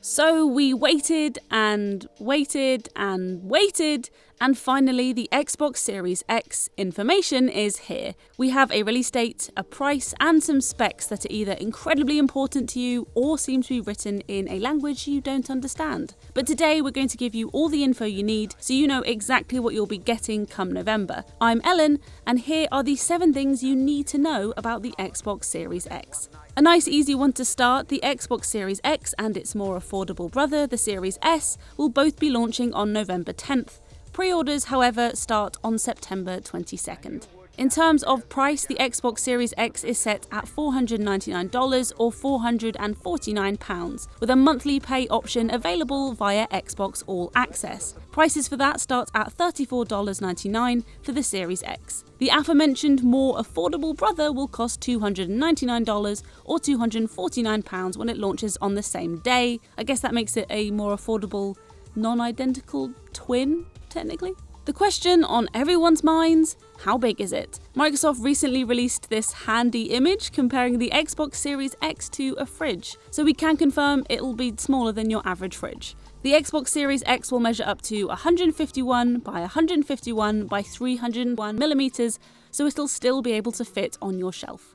So we waited and waited and waited, and finally the Xbox Series X information is here. We have a release date, a price, and some specs that are either incredibly important to you or seem to be written in a language you don't understand. But today we're going to give you all the info you need so you know exactly what you'll be getting come November. I'm Ellen, and here are the 7 things you need to know about the Xbox Series X. A nice easy one to start, the Xbox Series X and its more affordable brother, the Series S, will both be launching on November 10th. Pre-orders, however, start on September 22nd. In terms of price, the Xbox Series X is set at $499 or £449, with a monthly pay option available via Xbox All Access. Prices for that start at $34.99 for the Series X. The aforementioned more affordable brother will cost $299 or £249 when it launches on the same day. I guess that makes it a more affordable, non-identical twin, technically. The question on everyone's minds, how big is it? Microsoft recently released this handy image comparing the Xbox Series X to a fridge, so we can confirm it'll be smaller than your average fridge. The Xbox Series X will measure up to 151 by 151 by 301 millimeters, so it'll still be able to fit on your shelf.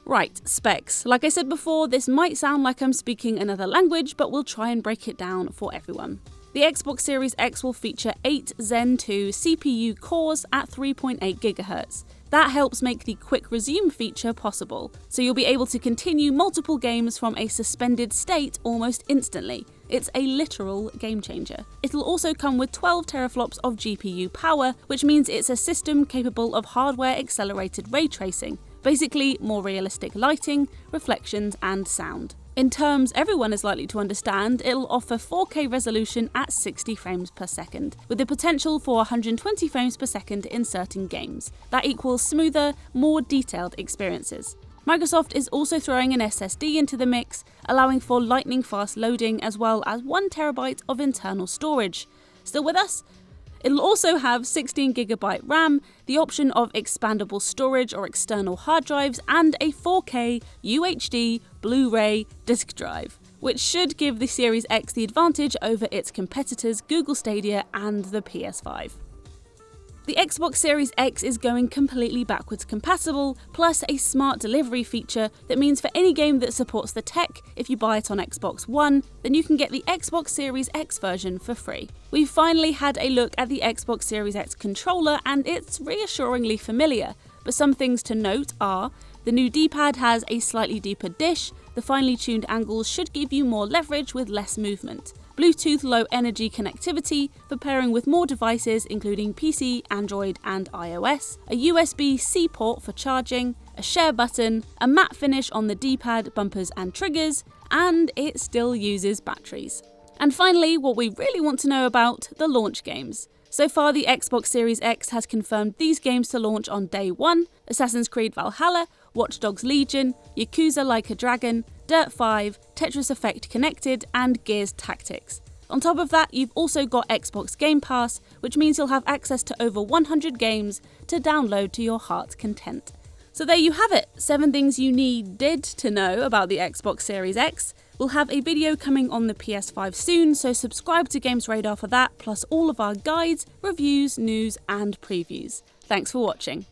Right, specs. Like I said before, this might sound like I'm speaking another language, but we'll try and break it down for everyone. The Xbox Series X will feature 8 Zen 2 CPU cores at 3.8 GHz. That helps make the quick resume feature possible, so you'll be able to continue multiple games from a suspended state almost instantly. It's a literal game changer. It'll also come with 12 teraflops of GPU power, which means it's a system capable of hardware-accelerated ray tracing, basically more realistic lighting, reflections, and sound. In terms everyone is likely to understand, it'll offer 4K resolution at 60 frames per second, with the potential for 120 frames per second in certain games. That equals smoother, more detailed experiences. Microsoft is also throwing an SSD into the mix, allowing for lightning-fast loading as well as 1 TB of internal storage. Still with us? It'll also have 16GB RAM, the option of expandable storage or external hard drives, and a 4K UHD Blu-ray disc drive, which should give the Series X the advantage over its competitors Google Stadia and the PS5. The Xbox Series X is going completely backwards compatible, plus a smart delivery feature that means for any game that supports the tech, if you buy it on Xbox One, then you can get the Xbox Series X version for free. We've finally had a look at the Xbox Series X controller and it's reassuringly familiar, but some things to note are the new D-pad has a slightly deeper dish, the finely tuned angles should give you more leverage with less movement. Bluetooth Low Energy connectivity for pairing with more devices including PC, Android and iOS, a USB-C port for charging, a share button, a matte finish on the D-pad, bumpers and triggers, and it still uses batteries. And finally, what we really want to know about, the launch games. So far, the Xbox Series X has confirmed these games to launch on day 1, Assassin's Creed Valhalla, Watch Dogs Legion, Yakuza Like a Dragon, Dirt 5, Tetris Effect Connected, and Gears Tactics. On top of that, you've also got Xbox Game Pass, which means you'll have access to over 100 games to download to your heart's content. So there you have it, 7 things you needed to know about the Xbox Series X. We'll have a video coming on the PS5 soon, so subscribe to Games Radar for that, plus all of our guides, reviews, news, and previews. Thanks for watching.